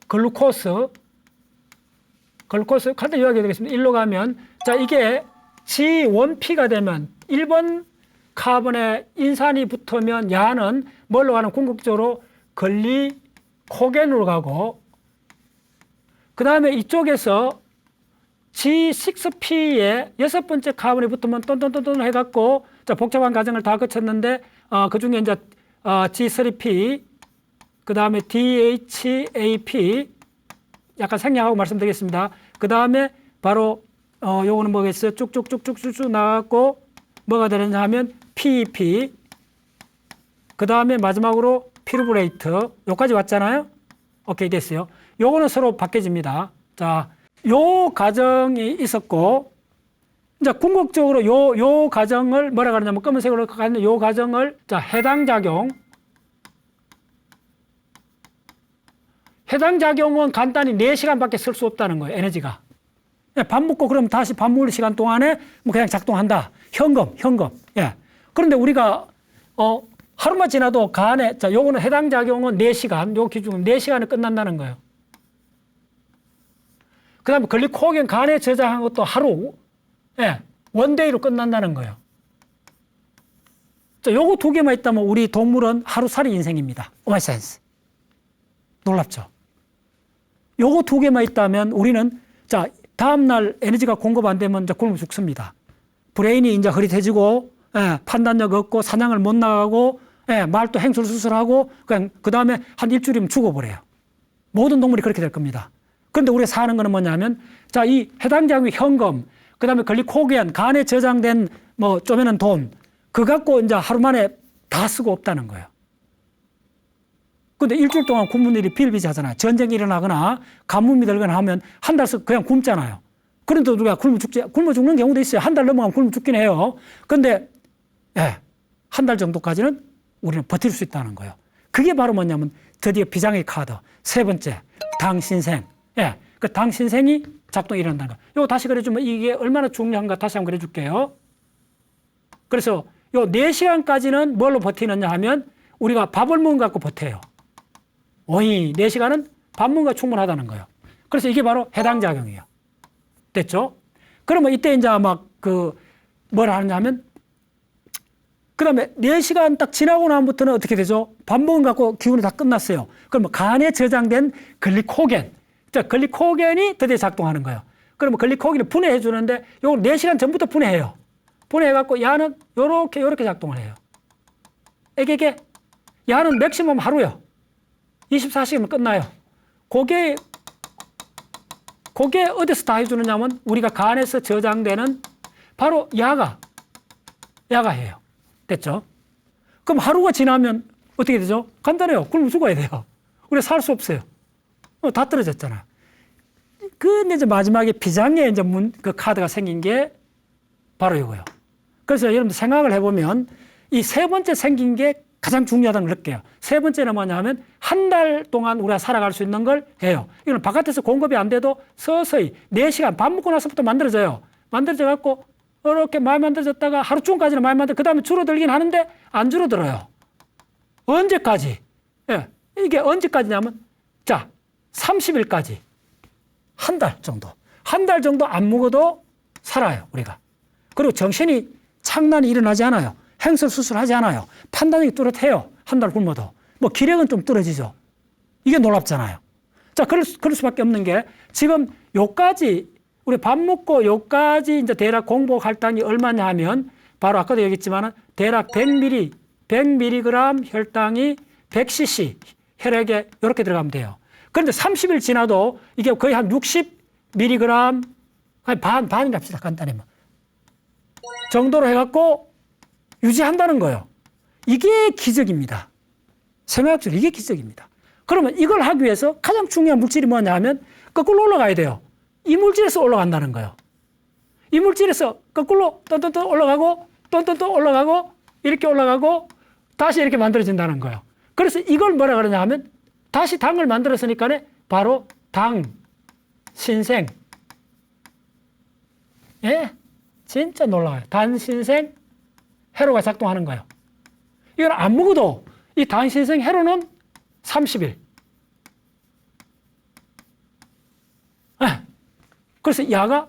글루코스 간단히 요약해 드리겠습니다. 1로 가면 자 이게 G1P가 되면 1번 카본에 인산이 붙으면 야는 뭘로 가는 궁극적으로 글리코겐으로 가고 그 다음에 이쪽에서 G6P에 6번째 카본이 붙으면 똔똔똔똔 해갖고 자 복잡한 과정을 다 거쳤는데 그 중에 이제 G3P 그 다음에 DHAP 약간 생략하고 말씀드리겠습니다. 그 다음에 바로 요거는 뭐겠어요? 쭉쭉쭉쭉쭉 나갔고 뭐가 되느냐 하면 PEP 그 다음에 마지막으로 피루브레이트 요까지 왔잖아요. 오케이 됐어요. 요거는 서로 바뀌어집니다. 자, 요 과정이 있었고 이제 궁극적으로 요 과정을 뭐라 그러냐면 검은색으로 가는 요 과정을 자 해당 작용은 간단히 4시간밖에 쓸 수 없다는 거예요. 에너지가. 밥 먹고 그럼 다시 밥 먹을 시간 동안에 뭐 그냥 작동한다. 현금. 예. 그런데 우리가 하루만 지나도 간에 자 요거는 해당 작용은 4시간. 요 기준은 4시간에 끝난다는 거예요. 그다음에 글리코겐 간에 저장한 것도 하루. 예. 원데이로 끝난다는 거예요. 자, 요거 2개만 있다면 우리 동물은 하루살이 인생입니다. 오마이센스. 놀랍죠? 요거 2개만 있다면 우리는 자 다음날 에너지가 공급 안 되면 이제 굶어 죽습니다. 브레인이 이제 흐릿해지고 판단력 없고 사냥을 못 나가고 말도 행술 수술하고 그냥 그 다음에 한 일주일이면 죽어버려요. 모든 동물이 그렇게 될 겁니다. 그런데 우리가 사는 거는 뭐냐면 자 이 해당 작용의 현금 그 다음에 글리코겐 간에 저장된 뭐 쪼매는 돈 그거 갖고 이제 하루 만에 다 쓰고 없다는 거예요. 근데 일주일 동안 굶는 일이 비일비재하잖아요. 전쟁이 일어나거나 가뭄이 들거나 하면 한 달 썩 그냥 굶잖아요. 그런데 우리가 굶어 죽는 경우도 있어요. 한 달 넘어가면 굶어 죽긴 해요. 근데 한 달 정도까지는 우리는 버틸 수 있다는 거예요. 그게 바로 뭐냐면 드디어 비장의 카드. 3번째, 당신생. 그 당신생이 작동이 일어난다는 거예요. 이거 다시 그려주면 이게 얼마나 중요한가 다시 한번 그려줄게요. 그래서 요 4시간까지는 뭘로 버티느냐 하면 우리가 밥을 먹은 거 갖고 버텨요. 4시간은 밥 먹은 거 충분하다는 거예요. 그래서 이게 바로 해당 작용이에요. 됐죠? 그러면 이때 이제 막 뭐라 하느냐 하면 그 다음에 4시간 딱 지나고 나면부터는 어떻게 되죠? 밥 먹은 거 갖고 기운이 다 끝났어요. 그러면 간에 저장된 글리코겐. 자, 글리코겐이 드디어 작동하는 거예요. 그러면 글리코겐을 분해해 주는데 요걸 4시간 전부터 분해해요. 분해해갖고 야는 요렇게 작동을 해요. 이게 야는 맥시멈 하루요. 24시간이면 끝나요. 그게 어디서 다 해주느냐면 우리가 간에서 저장되는 바로 야가 해요. 됐죠? 그럼 하루가 지나면 어떻게 되죠? 간단해요. 굶어 죽어야 돼요. 우리 살 수 없어요. 다 떨어졌잖아요. 근데 이제 마지막에 비장의 이제 그 카드가 생긴 게 바로 이거예요. 그래서 여러분들 생각을 해보면 이 3번째 생긴 게 가장 중요하다는 걸 느껴요. 3번째는 뭐냐 하면 한 달 동안 우리가 살아갈 수 있는 걸 해요. 이건 바깥에서 공급이 안 돼도 서서히 4시간 밥 먹고 나서부터 만들어져요. 만들어져 갖고 이렇게 많이 만들어졌다가 하루 중까지는 많이 만들어 그 다음에 줄어들긴 하는데 안 줄어들어요. 언제까지? 이게 언제까지냐면 자 30일까지 한 달 정도. 한 달 정도 안 먹어도 살아요 우리가. 그리고 정신이 창난이 일어나지 않아요. 행설 수술하지 않아요. 판단력이 뚜렷해요. 한 달 굶어도. 뭐 기력은 좀 떨어지죠. 이게 놀랍잖아요. 자, 그럴 수밖에 없는 게 지금 요까지 우리 밥 먹고 요까지 이제 대략 공복 할당이 얼마냐 하면 바로 아까도 얘기했지만 대략 100mg 혈당이 100cc 혈액에 이렇게 들어가면 돼요. 그런데 30일 지나도 이게 거의 한 60mg 한 반이라 합시다. 간단히 정도로 해갖고 유지한다는 거예요. 이게 기적입니다. 생화학적으로 이게 기적입니다. 그러면 이걸 하기 위해서 가장 중요한 물질이 뭐냐 하면 거꾸로 올라가야 돼요. 이 물질에서 올라간다는 거예요. 이 물질에서 거꾸로 똔똔똔 올라가고 똔똔똔 올라가고 이렇게 올라가고 다시 이렇게 만들어진다는 거예요. 그래서 이걸 뭐라 그러냐 하면 다시 당을 만들었으니까 바로 당신생. 진짜 놀라워요. 단신생 회로가 작동하는 거예요. 이걸 안 먹어도 이 단신생 회로는 30일. 그래서 야가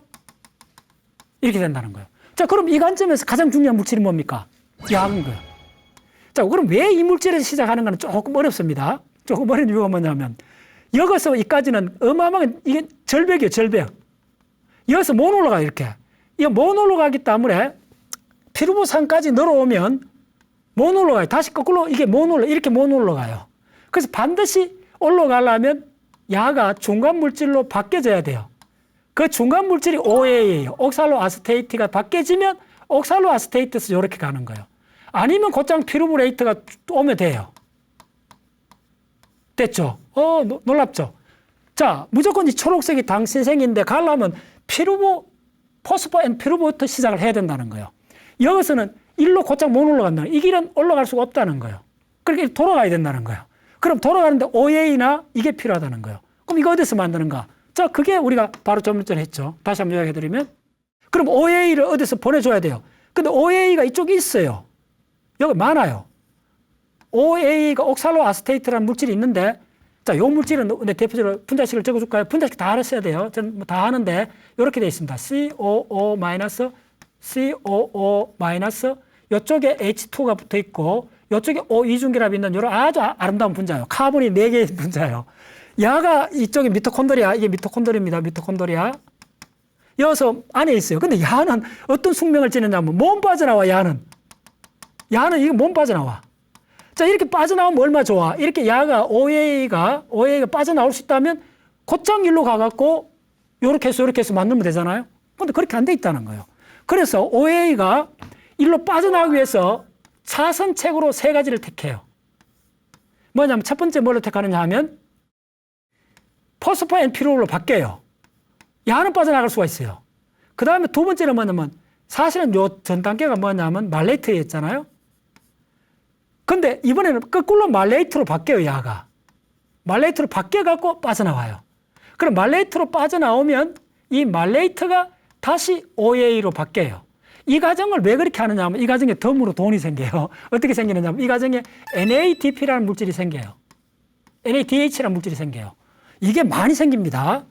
이렇게 된다는 거예요. 자, 그럼 이 관점에서 가장 중요한 물질이 뭡니까? 야인 거예요. 자, 그럼 왜 이 물질에서 시작하는 건 조금 어렵습니다. 조금 어려운 이유가 뭐냐면 여기서 이까지는 어마어마한 이게 절벽이에요, 절벽. 여기서 못 올라가요, 이렇게. 이거 못 올라가기 때문에 피루보산까지 늘어오면 못 올라가요. 다시 거꾸로 이게 이렇게 못 올라가요. 그래서 반드시 올라가려면 야가 중간 물질로 바뀌어져야 돼요. 그 중간 물질이 OA예요. 옥살로 아세테이트가 바뀌어지면 옥살로 아세테이트에서 이렇게 가는 거예요. 아니면 곧장 피루브레이트가 오면 돼요. 됐죠? 놀랍죠? 자, 무조건 이 초록색이 당신생인데 가려면 포스포 앤 피루브부터 시작을 해야 된다는 거예요. 여기서는 일로 곧장 못 올라간다는 거예요. 이 길은 올라갈 수가 없다는 거예요. 그렇게 돌아가야 된다는 거예요. 그럼 돌아가는데 OA나 이게 필요하다는 거예요. 그럼 이거 어디서 만드는가? 자, 그게 우리가 바로 좀 전에 했죠. 다시 한번 이야기해드리면. 그럼 OA를 어디서 보내줘야 돼요. 근데 OA가 이쪽에 있어요. 여기 많아요. OA가 옥살로 아세테이트라는 물질이 있는데, 자, 요 물질은 내 대표적으로 분자식을 적어줄까요? 분자식 다 알았어야 돼요. 저는 다 하는데, 이렇게 되어 있습니다. COO-, COO-, 이쪽에 H2가 붙어 있고, 이쪽에 O 이중결합이 있는 이런 아주 아름다운 분자예요. 카본이 4개의 분자예요. 야가 이쪽에 미토콘드리아, 이게 미토콘드리아입니다. 미토콘드리아. 여기서 안에 있어요. 근데 야는 어떤 숙명을 지느냐면 몸 빠져나와, 야는 이거 몸 빠져나와. 자, 이렇게 빠져나오면 얼마 좋아. 이렇게 야가 OA가 빠져나올 수 있다면 곧장 일로 가갖고 요렇게 해서 만들면 되잖아요. 근데 그렇게 안 돼 있다는 거예요. 그래서 OA가 일로 빠져나오기 위해서 차선책으로 3가지를 택해요. 뭐냐면 첫 번째 뭘로 택하느냐 하면 포스포 앤 피루브로 바뀌어요. 야는 빠져나갈 수가 있어요. 그 다음에 두 번째는 뭐냐면 사실은 요 전 단계가 뭐냐면 말레이트였잖아요. 근데 이번에는 거꾸로 말레이트로 바뀌어요, 야가. 말레이트로 바뀌어갖고 빠져나와요. 그럼 말레이트로 빠져나오면 이 말레이트가 다시 OA로 바뀌어요. 이 과정을 왜 그렇게 하느냐 하면 이 과정에 덤으로 돈이 생겨요. 어떻게 생기느냐 하면 이 과정에 NADP라는 물질이 생겨요. NADH라는 물질이 생겨요. 이게 많이 생깁니다.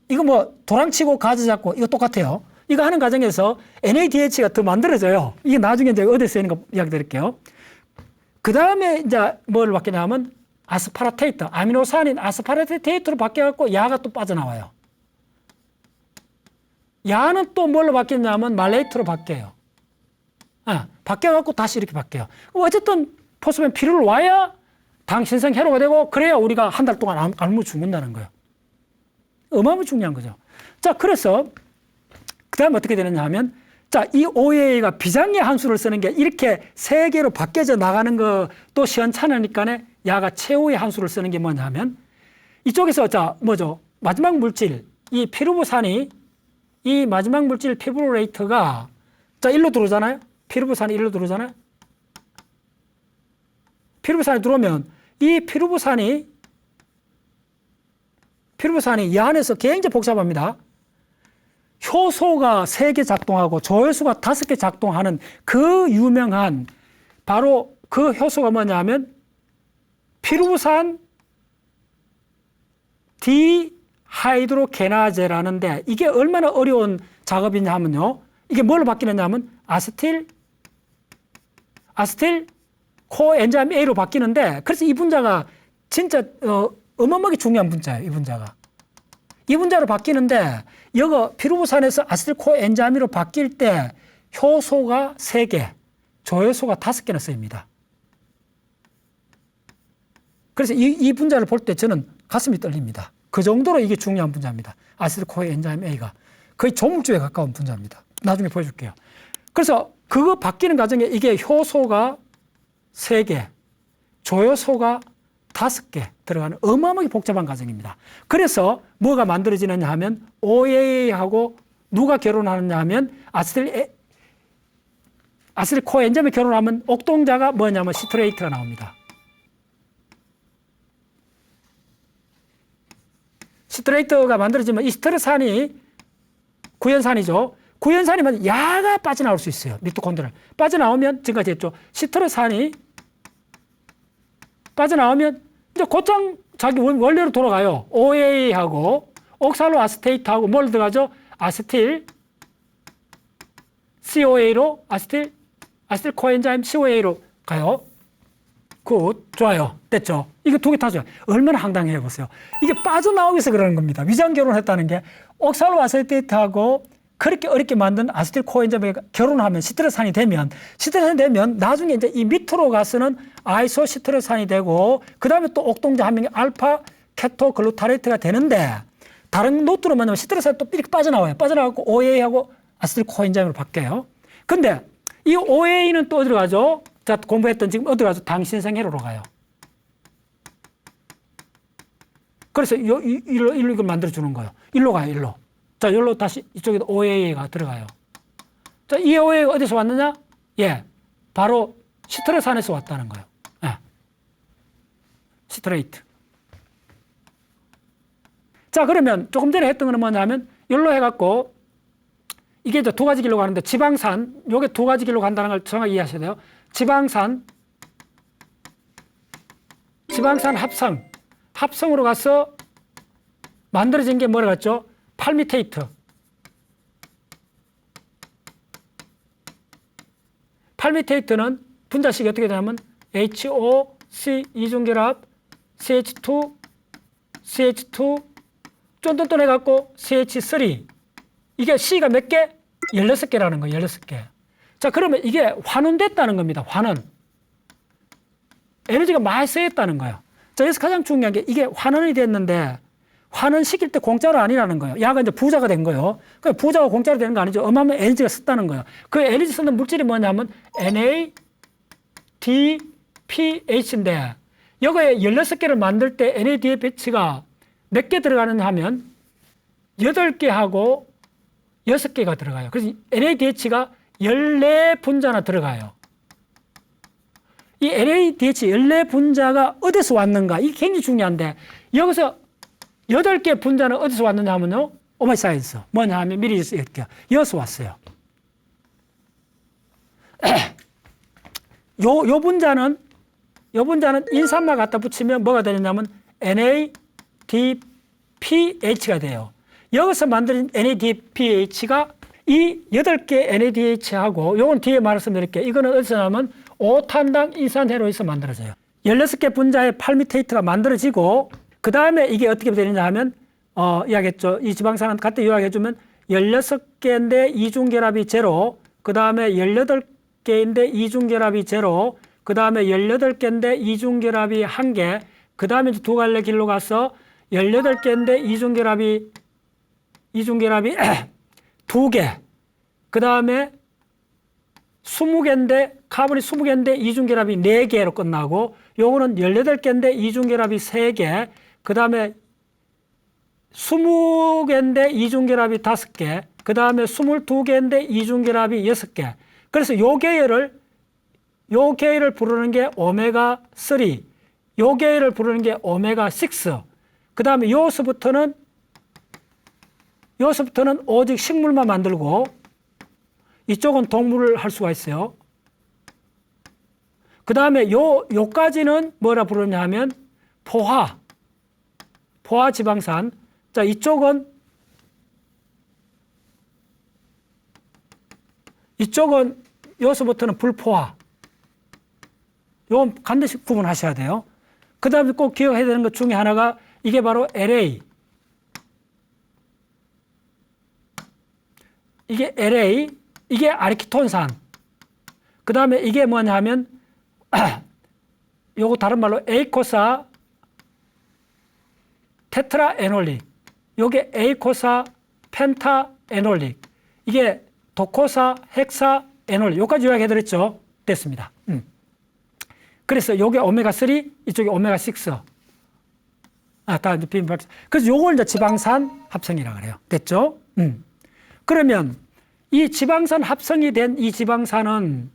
이거 뭐 도랑치고 가지 잡고 이거 똑같아요. 이거 하는 과정에서 NADH가 더 만들어져요. 이게 나중에 이제 어디서 쓰이는 거 이야기 드릴게요. 그 다음에 이제 뭘 바뀌냐 하면 아스파라테이트, 아미노산인 아스파라테이트로 바뀌어갖고 야가 또 빠져나와요. 야는 또 뭘로 바뀌냐면 말레이트로 바뀌어요. 바뀌어갖고 다시 이렇게 바뀌어요. 어쨌든 포스펜 피루를 와야 당신성 해로가 되고 그래야 우리가 한 달 동안 안 굶어 죽는다는 거예요. 어마어마하게 중요한 거죠. 자, 그래서 그 다음에 어떻게 되느냐 하면 자, 이 OA가 비장의 함수를 쓰는 게 이렇게 3개로 바뀌어져 나가는 것도 시원찮으니까 야가 최후의 함수를 쓰는 게 뭐냐 하면 이쪽에서 자, 뭐죠? 마지막 물질, 이 피루브산이 이 마지막 물질 피브로레이트가 자, 일로 들어오잖아요? 피루브산이 일로 들어오잖아요? 피루브산이 들어오면 이 피루브산이 이 안에서 굉장히 복잡합니다. 효소가 3개 작동하고 조효수가 5개 작동하는 그 유명한 바로 그 효소가 뭐냐면 피루브산 디하이드로게나제라는데 이게 얼마나 어려운 작업이냐 하면요. 이게 뭘로 바뀌느냐 하면 아세틸 코엔자임 A로 바뀌는데 그래서 이 분자가 진짜 어마어마하게 중요한 분자예요. 이 분자가. 이 분자로 바뀌는데 여기 피루브산에서 아세틸 코엔자임으로 바뀔 때 효소가 3개, 조효소가 5개나 쓰입니다. 그래서 이 분자를 볼 때 저는 가슴이 떨립니다. 그 정도로 이게 중요한 분자입니다. 아세틸 코엔자임 A가. 거의 조물주에 가까운 분자입니다. 나중에 보여줄게요. 그래서 그거 바뀌는 과정에 이게 효소가 3개, 조효소가 5개 들어가는 어마어마하게 복잡한 과정입니다. 그래서 뭐가 만들어지느냐 하면 OA하고 누가 결혼하느냐 하면 아세틸 코엔자임이 결혼하면 옥동자가 뭐냐면 시트레이트가 나옵니다. 시트레이트가 만들어지면 이 시트르산이 구연산이죠. 구연산이면 야가 빠져나올 수 있어요. 미토콘드리아. 빠져나오면 지금까지 했죠. 시트르산이 빠져나오면 이제 곧장 자기 원래로 돌아가요. OA하고 옥살로 아세테이트하고 뭘 들어가죠? 아세틸 COA로 아세틸 코엔자임 COA로 가요. 굿, 좋아요. 됐죠? 이거 두 개 다 좋아요. 얼마나 황당해 보세요. 이게 빠져나오기 위해서 그러는 겁니다. 위장 결혼했다는 게 옥살로 아세테이트하고 그렇게 어렵게 만든 아세틸 코엔자임이 결혼하면 시트르산이 되면 나중에 이제 이 밑으로 가서는 아이소시트르산이 되고 그다음에 또 옥동자 한 명이 알파 케토글루타레이트가 되는데 다른 노트로 만나면 시트르산이 또 이렇게 빠져나와요. 빠져나가고 OA하고 아세틸 코엔자임으로 바뀌어요. 근데 이 OA는 또 어디로 가죠? 자, 공부했던 지금 어디로 가죠? 당신생회로로 가요. 그래서 일로 이걸 만들어주는 거예요. 일로 가요, 일로. 자, 여기로 다시 이쪽에도 OA가 들어가요. 자, 이 OA가 어디서 왔느냐? 예, 바로 시트르산에서 왔다는 거예요. 예. 시트레이트. 자, 그러면 조금 전에 했던 거는 뭐냐면 여기로 해갖고 이게 이제 두 가지 길로 가는데 지방산, 요게 두 가지 길로 간다는 걸 정확히 이해하셔야 돼요. 지방산 합성으로 가서 만들어진 게 뭐라 갔죠? 팔미테이트. 팔미테이트는 분자식이 어떻게 되냐면 HOC 이중결합 CH2 쫀쫀쫀 해갖고 CH3 이게 C가 몇 개? 16개라는 거예요. 16개. 자, 그러면 이게 환원됐다는 겁니다. 환원. 에너지가 많이 쓰였다는 거예요. 자, 여기서 가장 중요한 게 이게 환원이 됐는데 환원시킬 때 공짜로 아니라는 거예요. 야가 이제 부자가 된 거예요. 그러니까 부자가 공짜로 되는 거 아니죠. 어마어마한 에너지가 썼다는 거예요. 그 에너지 쓰는 물질이 뭐냐면 NADPH인데 여기에 16개를 만들 때 NADPH가 몇 개 들어가느냐 하면 8개하고 6개가 들어가요. 그래서 NADH가 14분자나 들어가요. 이 NADH 14분자가 어디서 왔는가? 이게 굉장히 중요한데 여기서 8개 분자는 어디서 왔느냐 하면요. 오마이사이언스. 뭐냐 하면 미리 얘기할게요. 여기서 왔어요. 요 분자는 인산만 갖다 붙이면 뭐가 되냐면 NADPH가 돼요. 여기서 만든 NADPH가 이 8개 NADH하고 요건 뒤에 말씀드릴게요. 이거는 어디서 나면 5탄당 인산해로에서 만들어져요. 16개 분자의 팔미테이트가 만들어지고 그 다음에 이게 어떻게 되느냐 하면 이야기했죠. 이 지방산은 갖다 요약해주면 16개인데 이중결합이 제로, 그 다음에 18개인데 이중결합이 제로, 그 다음에 18개인데 이중결합이 1개, 그 다음에 두 갈래 길로 가서 18개인데 이중결합이 2개, 그 다음에 20개인데 카본이 20개인데 이중결합이 4개로 끝나고 요거는 18개인데 이중결합이 3개, 그 다음에 20개인데 이중결합이 5개, 그 다음에 22개인데 이중결합이 6개. 그래서 요 계열을 부르는 게 오메가3, 요 계열을 부르는 게 오메가6, 그 다음에 요서부터는 오직 식물만 만들고 이쪽은 동물을 할 수가 있어요. 그 다음에 요까지는 뭐라 부르냐 하면 포화 지방산. 자, 이쪽은 여기서부터는 불포화. 요건 반드시 구분하셔야 돼요. 그 다음에 꼭 기억해야 되는 것 중에 하나가 이게 바로 LA. 이게 LA, 이게 아르키톤산. 그 다음에 이게 뭐냐 하면 요거 다른 말로 에이코사 테트라에놀릭, 요게 에이코사 펜타에놀릭, 이게 도코사 헥사에놀릭. 요까지 요약해드렸죠. 됐습니다. 그래서 요게 오메가3, 이쪽에 오메가6. 다 이제 비밀. 그래서 요걸 이제 지방산 합성이라고 그래요. 됐죠? 그러면 이 지방산 합성이 된 이 지방산은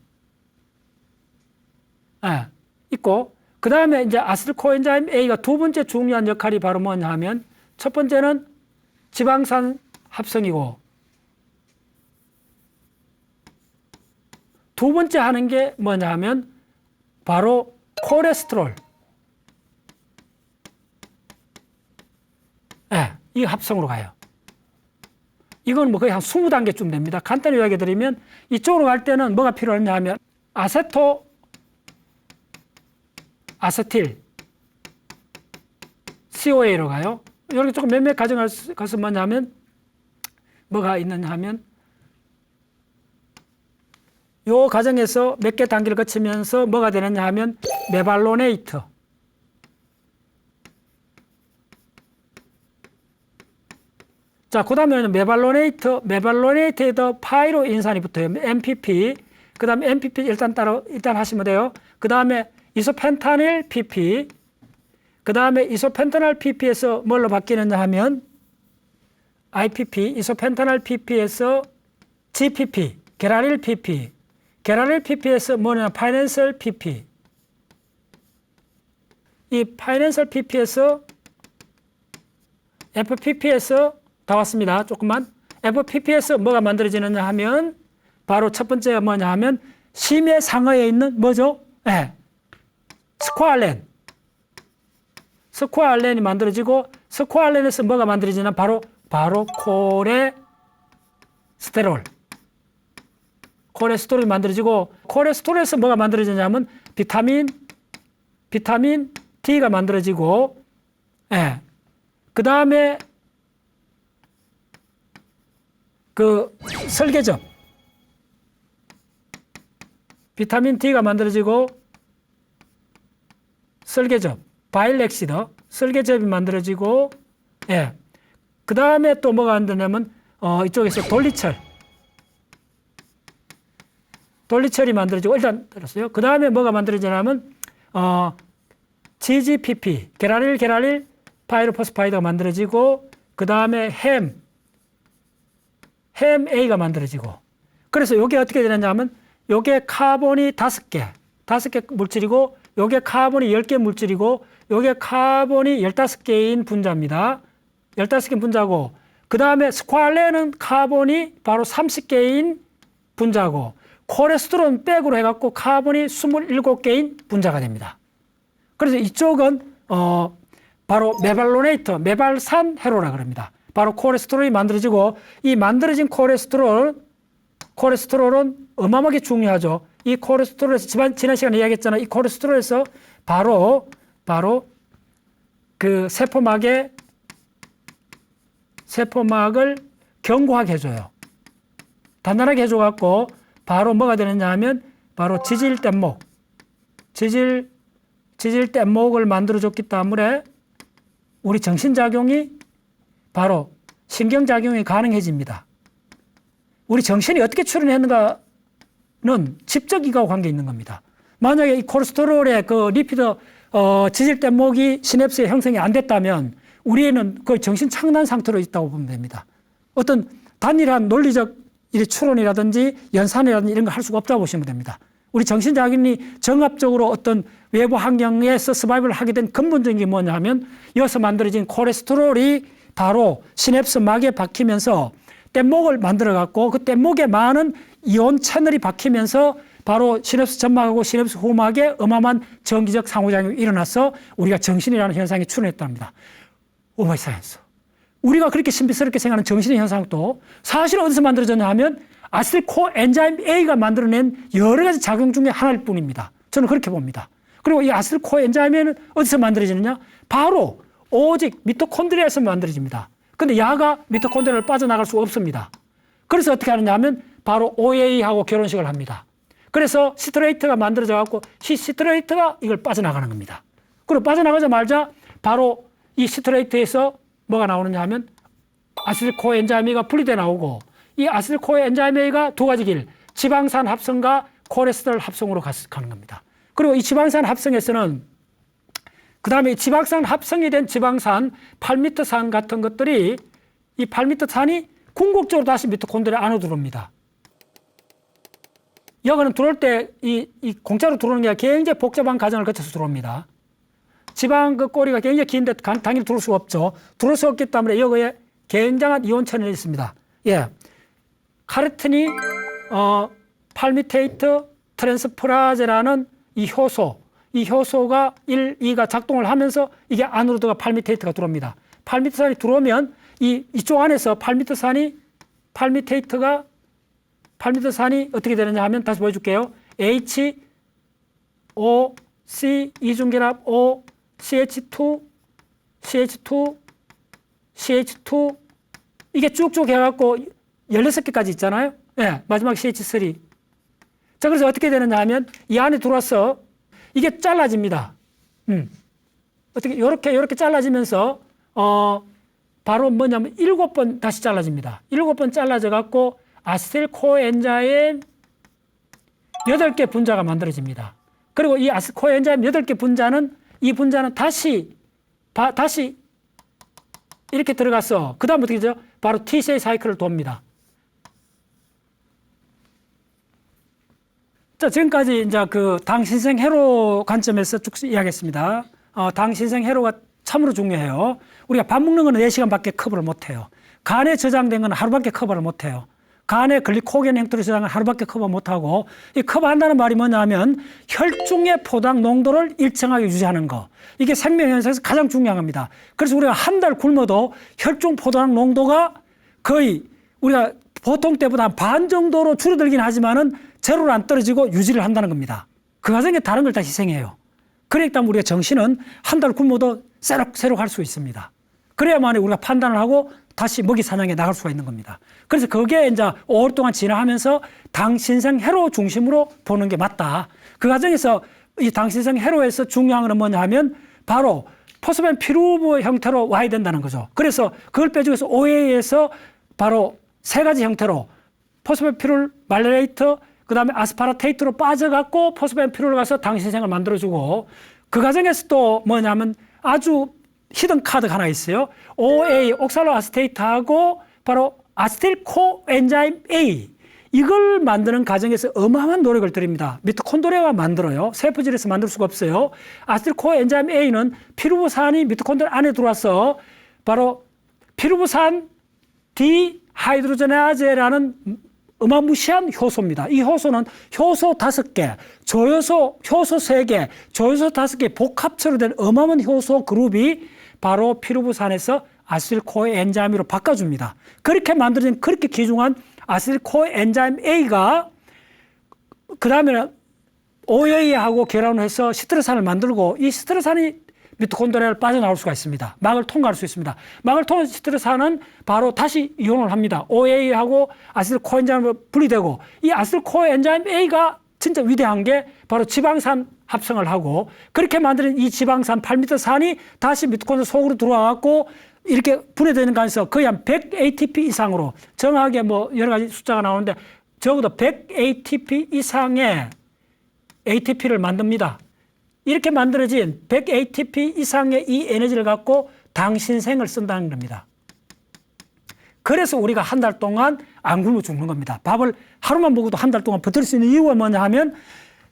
있고, 그 다음에 이제 아세틸 코엔자임 A가 두 번째 중요한 역할이 바로 뭐냐 하면 첫 번째는 지방산 합성이고 두 번째 하는 게 뭐냐 하면 바로 콜레스테롤. 이 합성으로 가요. 이건 뭐 거의 한 20단계쯤 됩니다. 간단히 이야기 드리면 이쪽으로 갈 때는 뭐가 필요하냐 하면 아세틸 COA로 가요. 이렇게 조금 몇몇 가정을 가서 뭐냐면 뭐가 있느냐 하면 요 과정에서 몇 개 단계를 거치면서 뭐가 되느냐 하면 메발로네이트. 자, 그 다음에 메발로네이트에도 파이로 인산이 붙어요. MPP. 그 다음에 MPP 일단 하시면 돼요. 그 다음에 이소펜타닐 PP. 그 다음에 이소펜타닐 PP에서 뭘로 바뀌느냐 하면 IPP, 이소펜타닐 PP에서 GPP, 게라릴 PP. 게라릴 PP에서 뭐냐, 파이낸셜 PP. 이 파이낸셜 PP에서 FPP에서 다 왔습니다. 조금만. FPP에서 뭐가 만들어지느냐 하면 바로 첫 번째가 뭐냐 하면 심해상어에 있는 뭐죠? 네. 스코알렌이 만들어지고 스코알렌에서 뭐가 만들어지냐 바로 콜레스테롤이 만들어지고 콜레스테롤에서 뭐가 만들어지냐면 비타민 D가 만들어지고 예. 그 다음에 그 설계접 비타민 D가 만들어지고 설계접 바일렉시드 설계접이 만들어지고 예. 그 다음에 또 뭐가 만드냐면 이쪽에서 돌리철이 만들어지고 일단 들었어요. 그 다음에 뭐가 만들어지냐면 GGPP 게라릴 파이로포스파이드가 만들어지고 그 다음에 햄 A가 만들어지고 그래서 이게 어떻게 되느냐면 이게 카본이 5개 물질이고 이게 카본이 10개 물질이고 이게 카본이 15개인 분자입니다. 15개 분자고 그 다음에 스ኳ알렌은 카본이 바로 30개인 분자고 콜레스테롤은 백으로 해갖고 카본이 27개인 분자가 됩니다. 그래서 이쪽은 바로 메발산 회로라 그럽니다. 바로 콜레스테롤이 만들어지고 이 만들어진 콜레스테롤은 어마어마하게 중요하죠. 이 콜레스테롤에서 지난 시간에 이야기했잖아요. 이 콜레스테롤에서 바로 그 세포막을 견고하게 해줘요. 단단하게 해줘갖고 바로 뭐가 되느냐 하면 바로 지질뗏목을 만들어줬기 때문에 우리 정신작용이 바로 신경작용이 가능해집니다. 우리 정신이 어떻게 출현했는가는 집적이가 관계 있는 겁니다. 만약에 이 콜레스테롤의 그 리피드 지질뗏목이 시냅스의 형성이 안 됐다면 우리는 거의 정신 착란 상태로 있다고 보면 됩니다. 어떤 단일한 논리적 추론이라든지 연산이라든지 이런 걸 할 수가 없다고 보시면 됩니다. 우리 정신작용이 정합적으로 어떤 외부 환경에서 서바이벌을 하게 된 근본적인 게 뭐냐 하면 여기서 만들어진 콜레스테롤이 바로 시냅스 막에 박히면서 뗏목을 만들어 갖고 그 뗏목에 많은 이온 채널이 박히면서 바로 시냅스 점막하고 시냅스 후막에 어마어마한 전기적 상호작용이 일어나서 우리가 정신이라는 현상이 출현했답니다. 오마이 사이언스. 우리가 그렇게 신비스럽게 생각하는 정신의 현상도 사실 어디서 만들어졌냐 하면 아세틸코엔자임 A가 만들어낸 여러 가지 작용 중에 하나일 뿐입니다. 저는 그렇게 봅니다. 그리고 이 아세틸코엔자임은 어디서 만들어지느냐? 바로 오직 미토콘드리아에서 만들어집니다. 근데 야가 미토콘드리아를 빠져나갈 수가 없습니다. 그래서 어떻게 하느냐 하면 바로 OA하고 결혼식을 합니다. 그래서 시트레이트가 만들어져 갖고 시트레이트가 이걸 빠져나가는 겁니다. 그리고 빠져나가자마자 바로 이 시트레이트에서 뭐가 나오느냐 하면 아세틸코엔자임이 분리돼 나오고 이 아세틸코엔자임이 두 가지 길, 지방산 합성과 콜레스테롤 합성으로 가는 겁니다. 그리고 이 지방산 합성에서는 그 다음에 지방산 합성이 된 지방산, 팔미트산 같은 것들이 이 팔미트산이 궁극적으로 다시 미토콘드리아 안으로 들어옵니다. 여기는 들어올 때 이 공짜로 들어오는 게 굉장히 복잡한 과정을 거쳐서 들어옵니다. 지방 그 꼬리가 굉장히 긴데 당연히 들어올 수가 없죠. 들어올 수 없기 때문에 여기에 굉장한 이온 채널이 있습니다. 예. 카르티니, 팔미테이트 트랜스프라제라는 이 효소가 1, 2가 작동을 하면서 이게 안으로 들어가 팔미테이트가 들어옵니다. 팔미터산이 들어오면 이쪽 안에서 팔미터산이 어떻게 되느냐 하면 다시 보여줄게요. H, O, C, 이중결합 O, CH2, CH2, CH2 이게 쭉쭉 해갖고 16개까지 있잖아요. 네, 마지막 CH3. 자, 그래서 어떻게 되느냐 하면 이 안에 들어와서 이게 잘라집니다. 어떻게, 요렇게 잘라지면서, 바로 뭐냐면 7번 다시 잘라집니다. 7번 잘라져 갖고 아세틸 코엔자임 8개 분자가 만들어집니다. 그리고 이 아세틸 코엔자임 8개 분자는 이 분자는 다시 이렇게 들어가서 그 다음 어떻게 되죠? 바로 TCA 사이클을 돕니다. 자, 지금까지 이제 그 당신생 회로 관점에서 쭉 이야기했습니다. 당신생 회로가 참으로 중요해요. 우리가 밥 먹는 거는 4시간밖에 커버를 못 해요. 간에 저장된 거는 하루밖에 커버를 못 해요. 간에 글리코겐 형태로 저장은 하루밖에 커버 못 하고, 이 커버한다는 말이 뭐냐면 혈중의 포당 농도를 일정하게 유지하는 거. 이게 생명 현상에서 가장 중요한 겁니다. 그래서 우리가 한 달 굶어도 혈중 포당 농도가 거의 우리가 보통 때보다 반 정도로 줄어들긴 하지만은 제로로 안 떨어지고 유지를 한다는 겁니다. 그 과정에 다른 걸 다 희생해요. 그러니까 우리가 정신은 한 달 굶어도 새록새록 할 수 있습니다. 그래야만 우리가 판단을 하고 다시 먹이 사냥에 나갈 수가 있는 겁니다. 그래서 그게 이제 오랫동안 진화하면서 당신생 회로 중심으로 보는 게 맞다. 그 과정에서 이 당신생 회로에서 중요한 건 뭐냐 하면 바로 포스펜 피루브 형태로 와야 된다는 거죠. 그래서 그걸 빼주면서 OA에서 바로 3가지 형태로 포스펜 피룰 말레이트, 그 다음에 아스파라테이트로 빠져갖고 포스펜 피룰 가서 당신생을 만들어주고, 그 과정에서 또 뭐냐면 아주 히든 카드가 하나 있어요. OA, 옥살로 아세테이트하고 바로 아세틸 코엔자임 A. 이걸 만드는 과정에서 어마어마한 노력을 들입니다. 미토콘드리아가 만들어요. 세포질에서 만들 수가 없어요. 아세틸 코엔자임 A는 피루부산이 미토콘드리아 안에 들어와서 바로 피루부산 디하이드로제네아제라는 어마무시한 효소입니다. 이 효소는 효소 5개, 조효소 효소 3개, 조효소 5개 복합체로 된 어마어마한 효소 그룹이 바로 피루부산에서 아세틸코엔자임으로 바꿔줍니다. 그렇게 만들어진 그렇게 귀중한 아세틸코엔자임 A가 그 다음에 OA하고 결합을 해서 시트르산을 만들고, 이 시트르산이 미토콘드리아를 빠져나올 수가 있습니다. 막을 통과할 수 있습니다. 막을 통한 시트르산은 바로 다시 이온을 합니다. OA하고 아세틸코엔자임으로 분리되고, 이 아세틸코엔자임 A가 진짜 위대한 게 바로 지방산 합성을 하고, 그렇게 만드는 이 지방산 8m산이 다시 미토콘드리아 속으로 들어와갖고 이렇게 분해되는 과정에서 거의 한 100 ATP 이상으로, 정확하게 뭐 여러 가지 숫자가 나오는데 적어도 100 ATP 이상의 ATP를 만듭니다. 이렇게 만들어진 100 ATP 이상의 이 에너지를 갖고 당신생을 쓴다는 겁니다. 그래서 우리가 한 달 동안 안 굶어 죽는 겁니다. 밥을 하루만 먹어도 한 달 동안 버틸 수 있는 이유가 뭐냐 하면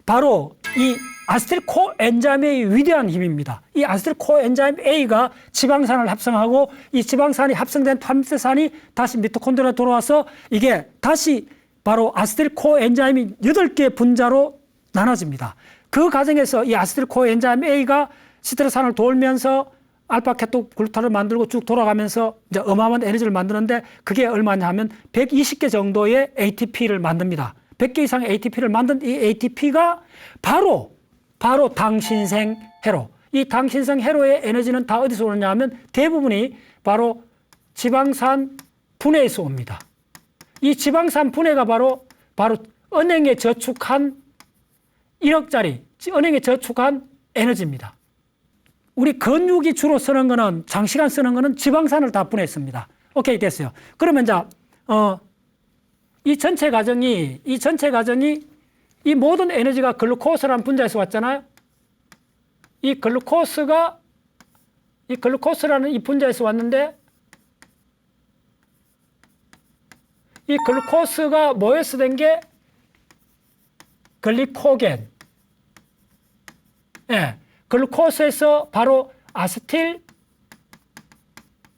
바로 이 아세틸 코엔자임의 위대한 힘입니다. 이 아세틸 코엔자임 A가 지방산을 합성하고, 이 지방산이 합성된 팔미토산이 다시 미토콘드리아에 돌아와서 이게 다시 바로 아세틸 코엔자임이 8개 분자로 나눠집니다. 그 과정에서 이 아세틸 코엔자임 A가 시트르산을 돌면서 알파 케토글루탄을 만들고 쭉 돌아가면서 이제 어마어마한 에너지를 만드는데, 그게 얼마냐 하면 120개 정도의 ATP를 만듭니다. 100개 이상의 ATP를 만든 이 ATP가 바로 당신생 회로. 이 당신생 회로의 에너지는 다 어디서 오느냐 하면 대부분이 바로 지방산 분해에서 옵니다. 이 지방산 분해가 바로 은행에 저축한 1억짜리 은행에 저축한 에너지입니다. 우리 근육이 주로 쓰는 거는, 장시간 쓰는 거는 지방산을 다 분해했습니다. 오케이, 됐어요. 그러면 이제 이 전체 과정이 이 모든 에너지가 글루코스라는 분자에서 왔잖아요. 이 글루코스라는 이 분자에서 왔는데, 이 글루코스가 뭐에서 된 게 글리코겐. 예. 글루코스에서 바로 아세틸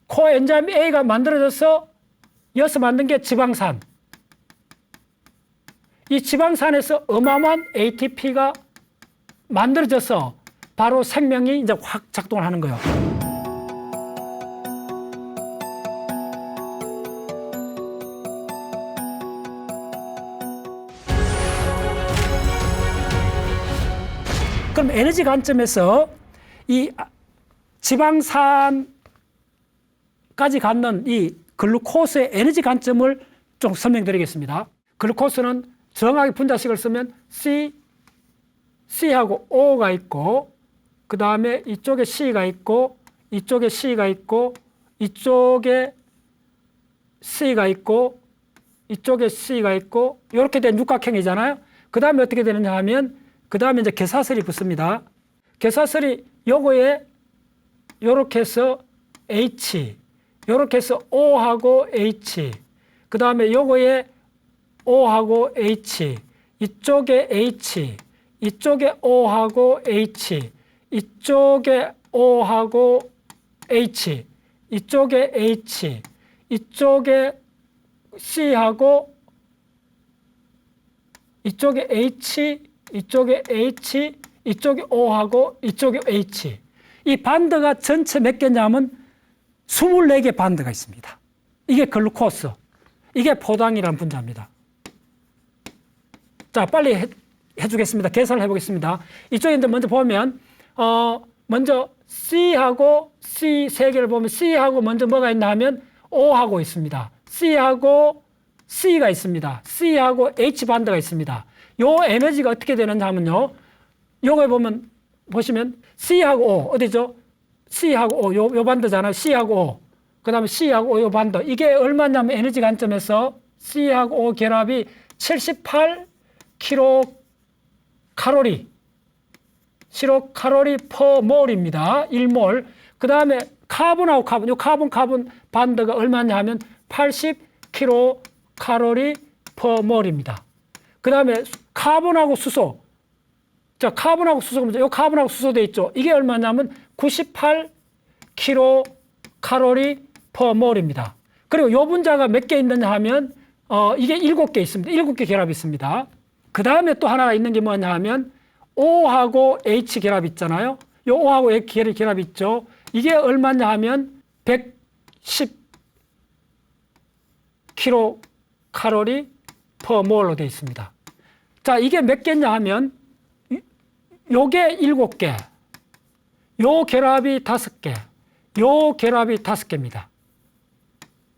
코엔자임 A가 만들어져서 이어서 만든 게 지방산. 이 지방산에서 어마어마한 ATP가 만들어져서 바로 생명이 이제 확 작동을 하는 거예요. 그럼 에너지 관점에서 이 지방산까지 갖는 이 글루코스의 에너지 관점을 좀 설명드리겠습니다. 글루코스는 정확하게 분자식을 쓰면 C하고 O가 있고, 그 다음에 이쪽에 C가 있고, 이쪽에 C가 있고, 이쪽에 C가 있고, 이쪽에 C가 있고, 이렇게 된 육각형이잖아요. 그 다음에 어떻게 되느냐 하면, 그 다음에 이제 개사슬이 붙습니다. 개사슬이 요거에 요렇게 해서 H, 요렇게 해서 O하고 H, 그 다음에 요거에 O하고 H, 이쪽에 H, 이쪽에 O하고 H, 이쪽에 O하고 H, 이쪽에 H, 이쪽에 C하고 이쪽에 H, 이쪽에 H, 이쪽에 O하고 이쪽에 H. 이 반드가 전체 몇 개냐면 24개 반드가 있습니다. 이게 글루코스, 이게 포당이라는 분자입니다. 자, 빨리 해주겠습니다. 계산을 해보겠습니다. 이쪽에 먼저 보면 먼저 C하고 C 세 개를 보면 C하고 먼저 뭐가 있나 하면 O하고 있습니다. C하고 C가 있습니다. C하고 H 반드가 있습니다. 요 에너지가 어떻게 되느냐 하면요. 요거에 보시면 C하고 O 어디죠? C하고 O 요 반드잖아요. C하고 O. 그 다음에 C하고 O 요 반드. 이게 얼마냐면 에너지 관점에서 C하고 O 결합이 78kcal per 몰입니다. 1몰. 그 다음에 카본하고 카본, 요 카본 반드가 얼마냐 하면 80kcal per 몰입니다. 그 다음에 카본하고 수소. 자, 카본하고 수소가 먼저, 요 카본하고 수소 돼 있죠. 이게 얼마냐면 98kcal per 몰입니다. 그리고 요 분자가 몇 개 있느냐 하면, 이게 7개 있습니다. 7개 결합이 있습니다. 그 다음에 또 하나가 있는 게 뭐냐 하면, O하고 H 결합 있잖아요. 요 O하고 H 결합 있죠. 이게 얼마냐 하면 110kcal per 몰로 되어 있습니다. 자, 이게 몇 개냐 하면 요게 7개, 요 결합이 5개, 요 결합이 5개입니다.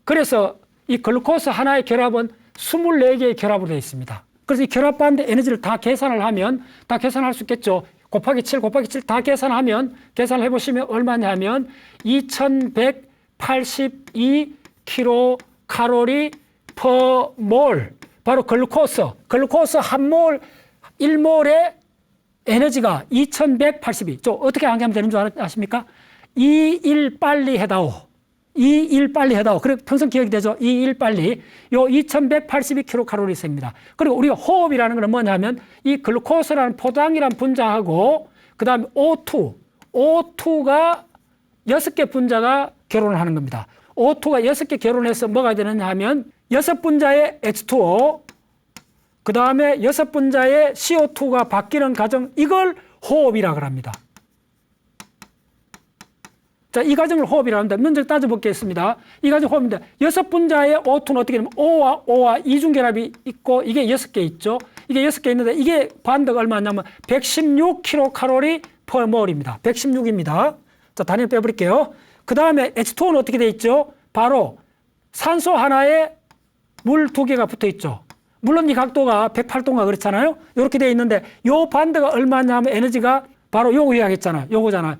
그래서 이 글루코스 하나의 결합은 24개의 결합으로 되어 있습니다. 그래서 이 결합반대 에너지를 다 계산을 하면, 다 계산할 수 있겠죠. 곱하기 7 다 계산하면, 계산을 해보시면 얼마냐 하면 2182kcal per 몰. 바로 글루코스 한 몰, 1몰의 에너지가 2182. 저 어떻게 하면 되는 줄 아십니까? 2일 빨리 해다오. 2일 빨리 해다오. 그리고 평생 기억이 되죠? 2일 빨리. 요 2182kcal입니다. 그리고 우리가 호흡이라는 건 뭐냐면 이 글루코스라는 포당이라는 분자하고 그 다음에 O2가 6개 분자가 결혼을 하는 겁니다. O2가 6개 결혼해서 뭐가 되느냐 하면 6분자의 H2O, 그 다음에 6분자의 CO2가 바뀌는 과정, 이걸 호흡이라고 합니다. 자, 이 과정을 호흡이라고 합니다. 먼저 따져보겠습니다. 이 과정 호흡입니다. 6분자의 O2는 어떻게 되냐면 O와 이중결합이 있고 이게 6개 있죠. 이게 6개 있는데 이게 반대가 얼마냐면 116kcal per 몰입니다. 116입니다. 자, 단위를 빼버릴게요. 그 다음에 H2O는 어떻게 되어 있죠? 바로 산소 하나에 물 2개가 붙어 있죠. 물론 이 각도가 108도인가 그렇잖아요. 이렇게 되어 있는데 요 반대가 얼마냐면 에너지가 바로 요거 이야기했잖아요. 요거잖아요.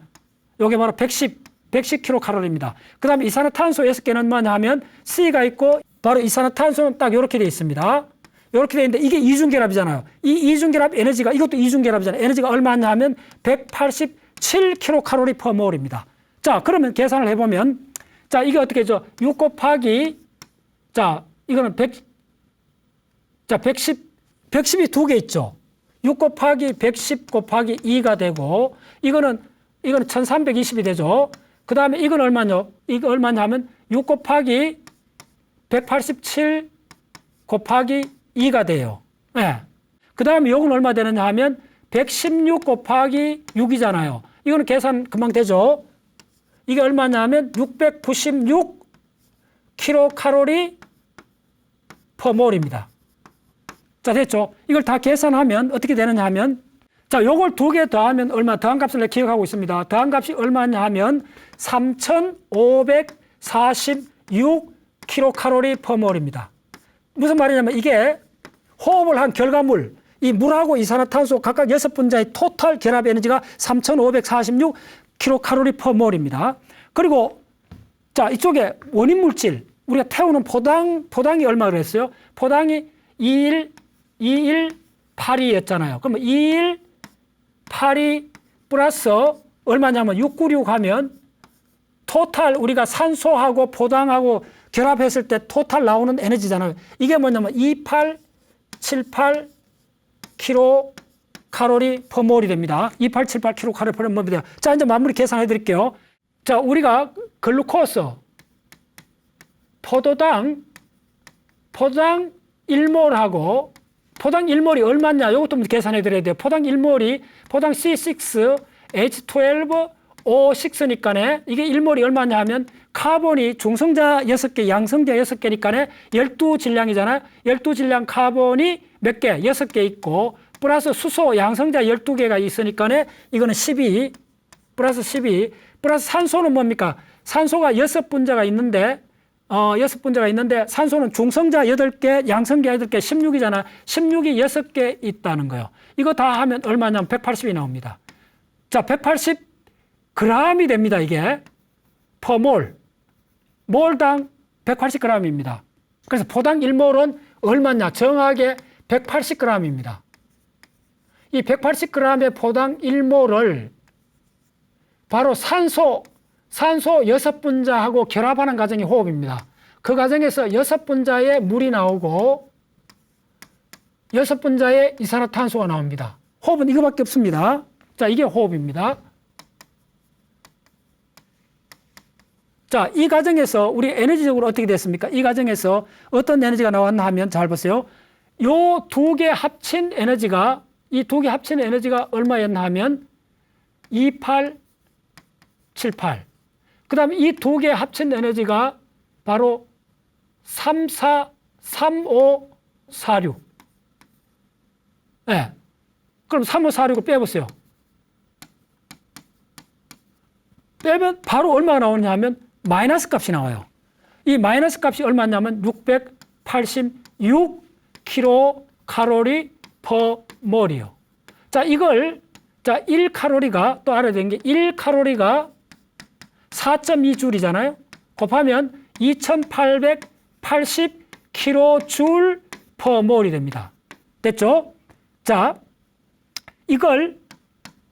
요게 바로 110kcal입니다. 그 다음에 이산화탄소 6개는 뭐냐 하면 C가 있고 바로 이산화탄소는 딱 이렇게 되어 있습니다. 이렇게 되어 있는데 이게 이중결합이잖아요. 이 이중결합 에너지가, 이것도 이중결합이잖아요. 에너지가 얼마냐 하면 187kcal per 몰입니다. 자, 그러면 계산을 해보면, 자, 이게 어떻게 되죠? 6 곱하기, 자, 이거는 110이 2개 있죠. 6 곱하기 110 곱하기 2가 되고, 이거는 1320이 되죠. 그 다음에 이건 얼마냐? 이거 얼마냐 하면 6 곱하기 187 곱하기 2가 돼요. 네. 그 다음에 요건 얼마 되느냐 하면 116 곱하기 6이잖아요. 이거는 계산 금방 되죠. 이게 얼마냐 하면 696kcal per 몰입니다. 자, 됐죠? 이걸 다 계산하면 어떻게 되느냐 하면 자, 요걸 두 개 더하면 얼마, 더한 값을 내가 기억하고 있습니다. 더한 값이 얼마냐 하면 3,546kcal/몰입니다. 무슨 말이냐면 이게 호흡을 한 결과물, 이 물하고 이산화탄소 각각 6분자의 토탈 결합 에너지가 3,546kcal/몰입니다. 그리고 자, 이쪽에 원인 물질, 우리가 태우는 포당이 얼마 그랬어요? 포당이 218이었잖아요. 그러면 218이 플러스 얼마냐면 696 하면 토탈 우리가 산소하고 포당하고 결합했을 때 토탈 나오는 에너지잖아요. 이게 뭐냐면 2878 kcal/몰이 됩니다. 2878 kcal/몰입니다. 자, 이제 마무리 계산해 드릴게요. 자, 우리가 글루코스 포도당 1몰하고 포당 1몰이 얼마냐? 이것도 계산해 드려야 돼요. 포당 1몰이 포당 C6H12O6니까네 이게 1몰이 얼마냐 하면 카본이 중성자 6개, 양성자 6개니까네 12질량이잖아요. 12질량 카본이 몇 개? 6개 있고 플러스 수소 양성자 12개가 있으니까네 이거는 12 플러스 12 플러스 산소는 뭡니까? 산소가 6분자가 있는데 6분자가 있는데 산소는 중성자 8개, 양성자 8개, 16이잖아. 16이 6개 있다는 거예요. 이거 다 하면 얼마냐면 180이 나옵니다. 자, 180g이 됩니다, 이게. 퍼몰. 몰당 180g입니다. 그래서 포당 1몰은 얼마냐? 정확하게 180g입니다. 이 180g의 포당 1몰을 바로 산소 6분자하고 결합하는 과정이 호흡입니다. 그 과정에서 6분자의 물이 나오고 6분자의 이산화탄소가 나옵니다. 호흡은 이거밖에 없습니다. 자, 이게 호흡입니다. 자, 이 과정에서 우리 에너지적으로 어떻게 됐습니까? 이 과정에서 어떤 에너지가 나왔나 하면 잘 보세요. 요 두 개 합친 에너지가 이 두 개 합친 에너지가 얼마였나 하면 2878. 그 다음에 이 두 개 합친 에너지가 바로 3546. 네. 그럼 3546을 빼보세요. 빼면 바로 얼마가 나오느냐 하면 마이너스 값이 나와요. 이 마이너스 값이 얼마냐면 686kcal/몰이요. 자, 이걸, 자, 1칼로리가 또 알아야 되는 게 1칼로리가 4.2줄이잖아요. 곱하면 2880kJ/몰이 됩니다. 됐죠? 자, 이걸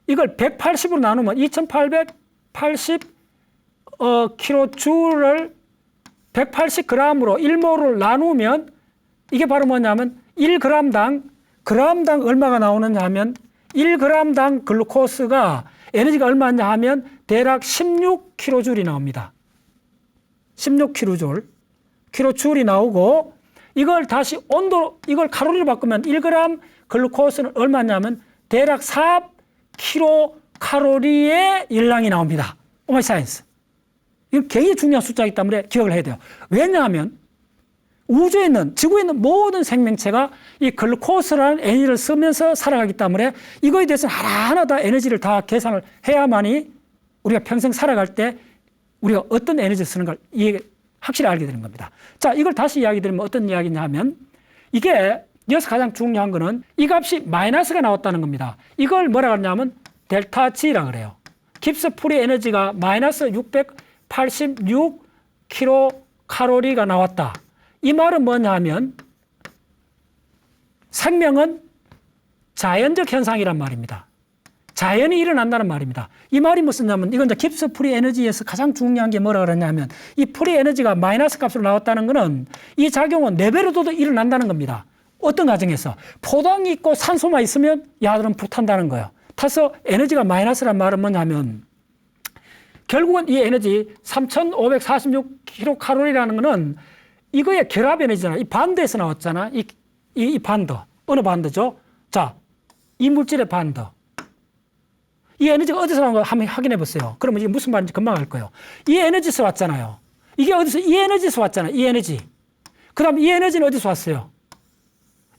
180으로 나누면 2880kJ를 180g으로 1몰을 나누면 이게 바로 뭐냐면 1g당 얼마가 나오느냐 하면 1g당 글루코스가 에너지가 얼마냐 하면 대략 16kJ이 나옵니다. 16kJ이 나오고 이걸 다시 온도 이걸 칼로리로 바꾸면 1g 글루코스는 얼마냐면 대략 4kcal의 열량이 나옵니다. 오마이 사이언스. 이건 굉장히 중요한 숫자이기 때문에 기억을 해야 돼요. 왜냐하면 우주에 있는, 지구에 있는 모든 생명체가 이 글루코스라는 에너지를 쓰면서 살아가기 때문에 이거에 대해서는 하나하나 다 에너지를 다 계산을 해야만이 우리가 평생 살아갈 때 우리가 어떤 에너지를 쓰는 걸 확실히 알게 되는 겁니다. 자, 이걸 다시 이야기 드리면 어떤 이야기냐 하면 이게 여기서 가장 중요한 거는 이 값이 마이너스가 나왔다는 겁니다. 이걸 뭐라 그러냐면 델타 G라 그래요. 깁스 프리 에너지가 마이너스 686kcal가 나왔다. 이 말은 뭐냐 하면 생명은 자연적 현상이란 말입니다. 자연이 일어난다는 말입니다. 이 말이 무슨냐면 이건 이제 깁스 프리 에너지에서 가장 중요한 게 뭐라 그러냐면 이 프리 에너지가 마이너스 값으로 나왔다는 것은 이 작용은 4배로도 일어난다는 겁니다. 어떤 과정에서 포당이 있고 산소만 있으면 야들은 불탄다는 거예요. 타서 에너지가 마이너스란 말은 뭐냐면 결국은 이 에너지 3546kcal라는 것은 이거의 결합 에너지잖아. 이 반대에서 나왔잖아. 이 반대. 어느 반대죠? 자, 이 물질의 반대. 이 에너지가 어디서 나온 거 한번 확인해 보세요. 그러면 이게 무슨 말인지 금방 알 거예요. 이 에너지에서 왔잖아요. 이게 어디서, 이 에너지에서 왔잖아요. 이 에너지. 그 다음 이 에너지는 어디서 왔어요?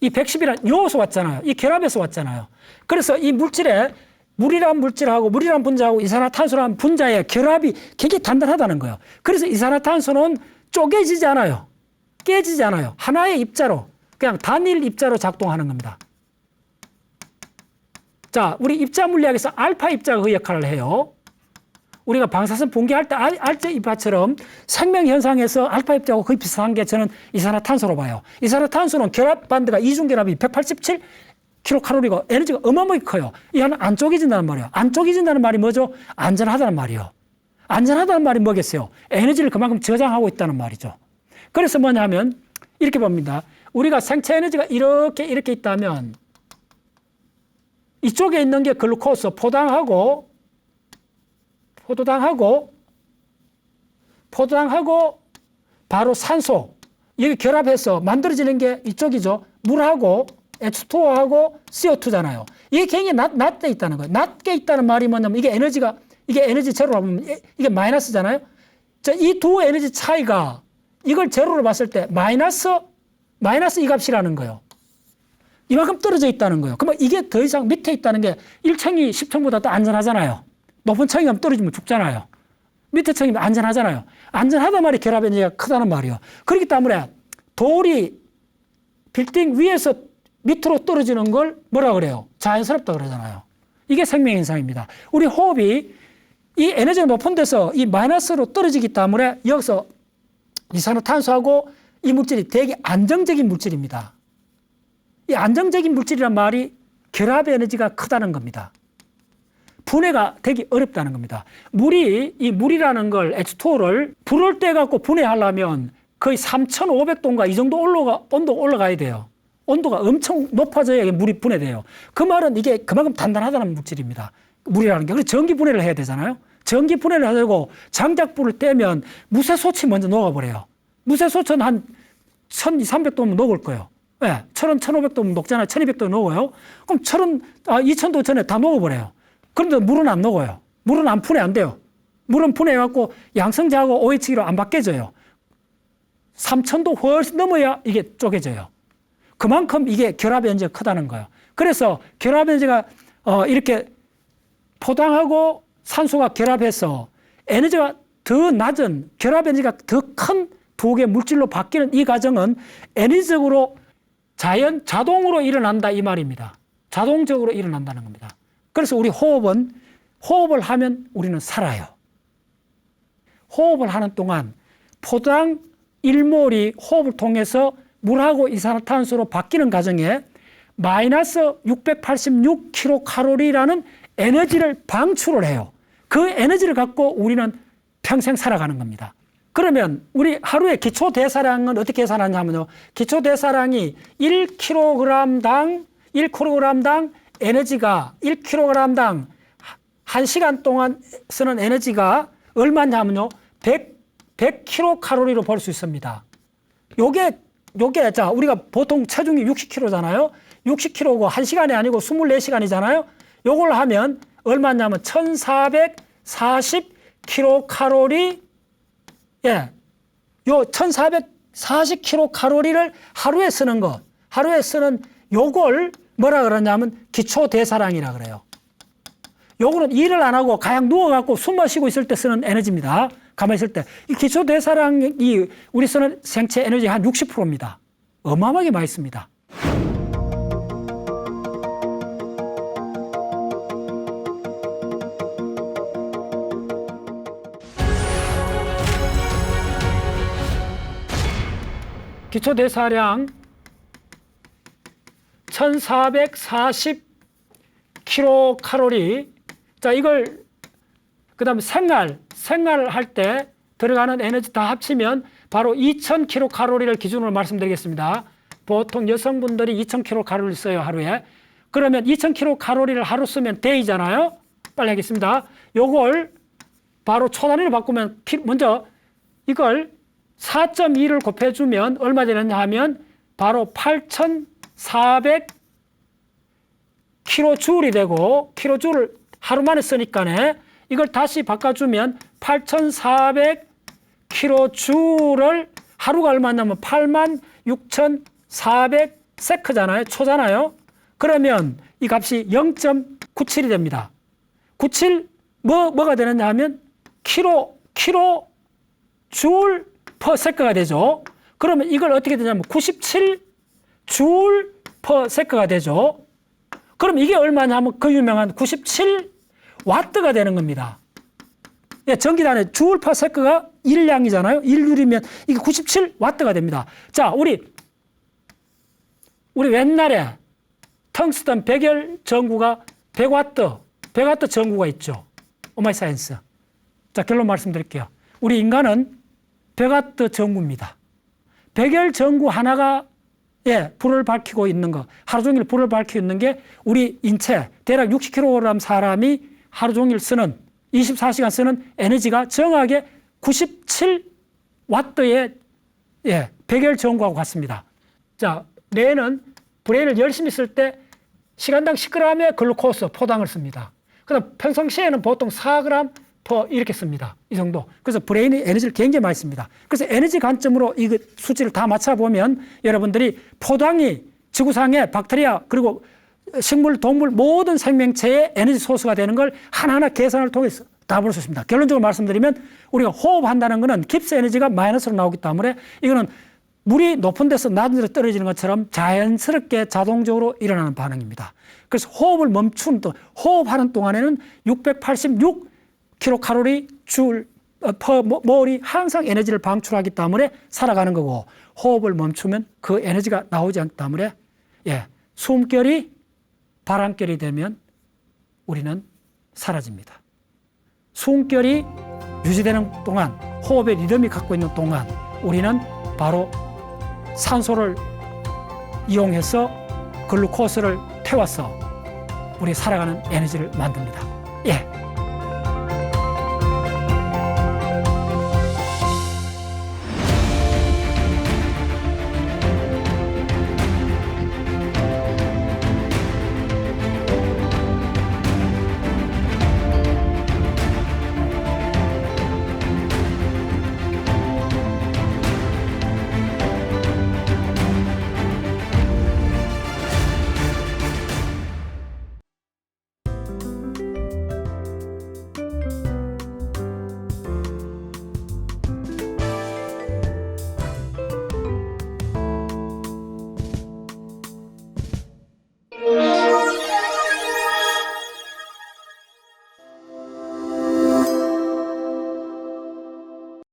이 110이란 여기서 왔잖아요. 이 결합에서 왔잖아요. 그래서 이 물질에 물이란 물질하고 물이란 분자하고 이산화탄소란 분자의 결합이 굉장히 단단하다는 거예요. 그래서 이산화탄소는 쪼개지지 않아요. 깨지지 않아요. 하나의 입자로, 그냥 단일 입자로 작동하는 겁니다. 자, 우리 입자 물리학에서 알파 입자가 그 역할을 해요. 우리가 방사선 붕괴할 때 알제 입자처럼 생명 현상에서 알파 입자하고 거의 비슷한 게 저는 이산화탄소로 봐요. 이산화탄소는 결합 반대가 이중 결합이 187 킬로칼로리고 에너지가 어마어마하게 커요. 이 하나 안 쪼개진다는 말이에요. 안 쪼개진다는 말이 뭐죠? 안전하다는 말이에요. 안전하다는 말이 뭐겠어요? 에너지를 그만큼 저장하고 있다는 말이죠. 그래서 뭐냐면 이렇게 봅니다. 우리가 생체 에너지가 이렇게 있다면 이쪽에 있는 게 글루코스, 포도당하고 바로 산소, 여기 결합해서 만들어지는 게 이쪽이죠. 물하고 H2O하고 CO2잖아요. 이게 굉장히 낮게 있다는 거예요. 낮게 있다는 말이 뭐냐면 이게 에너지 제로로 보면 이게 마이너스잖아요. 자, 이 두 에너지 차이가 이걸 제로로 봤을 때 마이너스 이 값이라는 거예요. 이만큼 떨어져 있다는 거예요. 그러면 이게 더 이상 밑에 있다는 게 1층이 10층보다 더 안전하잖아요. 높은 층이 가면 떨어지면 죽잖아요. 밑에 층이면 안전하잖아요. 안전하단 말이 결합 에너지가 크다는 말이에요. 그렇기 때문에 돌이 빌딩 위에서 밑으로 떨어지는 걸 뭐라 그래요? 자연스럽다 그러잖아요. 이게 생명 현상입니다. 우리 호흡이 이 에너지가 높은 데서 이 마이너스로 떨어지기 때문에 여기서 이산화탄소하고 이 물질이 되게 안정적인 물질입니다. 이 안정적인 물질이란 말이 결합 에너지가 크다는 겁니다. 분해가 되게 어렵다는 겁니다. 이 물이라는 걸 H2O를 불을 떼 갖고 분해하려면 거의 3,500도인가 이 정도 온도가 올라가야 돼요. 온도가 엄청 높아져야 물이 분해돼요. 그 말은 이게 그만큼 단단하다는 물질입니다. 물이라는 게. 그래서 전기 분해를 해야 되잖아요. 전기 분해를 하려고 장작불을 떼면 무쇠소치 먼저 녹아버려요. 무쇠소치는 한 1,200~1,300도면 녹을 거예요. 네, 1,000, 1,500도면 녹잖아요. 1,200도면 녹아요. 그럼 2,000도 전에 다 녹아버려요. 그런데 물은 안 녹아요. 물은 안 분해 안 돼요. 물은 분해해갖고 양성자하고 OH기로 안 바뀌어져요. 3,000도 훨씬 넘어야 이게 쪼개져요. 그만큼 이게 결합 에너지가 크다는 거예요. 그래서 결합 에너지가 이렇게 포당하고 산소가 결합해서 에너지가 더 낮은 결합 에너지가 더 큰 두 개 물질로 바뀌는 이 과정은 에너지적으로 자동으로 일어난다 이 말입니다. 자동적으로 일어난다는 겁니다. 그래서 우리 호흡을 하면 우리는 살아요. 호흡을 하는 동안 포도당 1몰이 호흡을 통해서 물하고 이산화탄소로 바뀌는 과정에 마이너스 686kcal라는 에너지를 방출을 해요. 그 에너지를 갖고 우리는 평생 살아가는 겁니다. 그러면 우리 하루에 기초대사량은 어떻게 계산하냐면요. 기초대사량이 1kg당 에너지가 1kg당 1시간 동안 쓰는 에너지가 얼마냐면요. 100kcal로 볼 수 있습니다. 요게 자, 우리가 보통 체중이 60kg잖아요. 60kg고 1시간이 아니고 24시간이잖아요. 요걸 하면 얼마냐면 1,440kcal. 예. 요 1,440kcal를 하루에 쓰는 거. 하루에 쓰는 요걸 뭐라 그러냐면 기초대사량이라 그래요. 요거는 일을 안 하고 그냥 누워갖고 숨 마시고 있을 때 쓰는 에너지입니다. 가만히 있을 때. 이 기초대사량이 우리 쓰는 생체 에너지의 한 60%입니다. 어마어마하게 많이 씁니다. 기초대사량 1,440kcal. 자, 이걸 그다음에 생활을 할 때 들어가는 에너지 다 합치면 바로 2,000kcal를 기준으로 말씀드리겠습니다. 보통 여성분들이 2,000kcal를 써요, 하루에. 그러면 2,000kcal를 하루 쓰면 day잖아요. 빨리 하겠습니다. 요걸 바로 초단위로 바꾸면 먼저 이걸 4.2를 곱해주면 얼마 되느냐 하면 바로 8,400kJ이 되고, kJ를 하루 만에 쓰니까 이걸 다시 바꿔주면 8,400kJ를 하루가 얼마냐면 86,440 세크잖아요. 초잖아요. 그러면 이 값이 0.97이 됩니다. 97 뭐가 되느냐 하면 킬로 줄 퍼 세크가 되죠. 그러면 이걸 어떻게 되냐면 97 줄 퍼 세크가 되죠. 그럼 이게 얼마냐 하면 그 유명한 97 와트가 되는 겁니다. 예, 전기단의 줄 퍼 세크가 1량이잖아요. 1율이면 이게 97 와트가 됩니다. 자, 우리 옛날에 텅스턴 백열 전구가 100와트 전구가 있죠. 오마이 사이언스. 자, 결론 말씀드릴게요. 우리 인간은 100와트 전구입니다. 백열 전구 하나가 불을 밝히고 있는 거, 하루 종일 불을 밝히고 있는 게 우리 인체 대략 60kg 사람이 하루 종일 쓰는 24시간 쓰는 에너지가 정확하게 97와트의 백열 전구하고 같습니다. 자, 뇌는 브레인을 열심히 쓸 때 시간당 10g의 글루코스 포당을 씁니다. 그다음 평상시에는 보통 4g 퍼 이렇게 씁니다. 이 정도. 그래서 브레인이 에너지를 굉장히 많이 씁니다. 그래서 에너지 관점으로 이 수치를 다 맞춰보면 여러분들이 포당이 지구상의 박테리아 그리고 식물, 동물 모든 생명체의 에너지 소스가 되는 걸 하나하나 계산을 통해서 다 볼 수 있습니다. 결론적으로 말씀드리면 우리가 호흡한다는 것은 깁스 에너지가 마이너스로 나오기 때문에 이거는 물이 높은 데서 낮은 데로 떨어지는 것처럼 자연스럽게 자동적으로 일어나는 반응입니다. 그래서 호흡을 멈추는 또 호흡하는 동안에는 680kcal 줄 퍼 몰이 항상 에너지를 방출하기 때문에 살아가는 거고 호흡을 멈추면 그 에너지가 나오지 않기 때문에 숨결이 바람결이 되면 우리는 사라집니다. 숨결이 유지되는 동안 호흡의 리듬이 갖고 있는 동안 우리는 바로 산소를 이용해서 글루코스를 태워서 우리 살아가는 에너지를 만듭니다.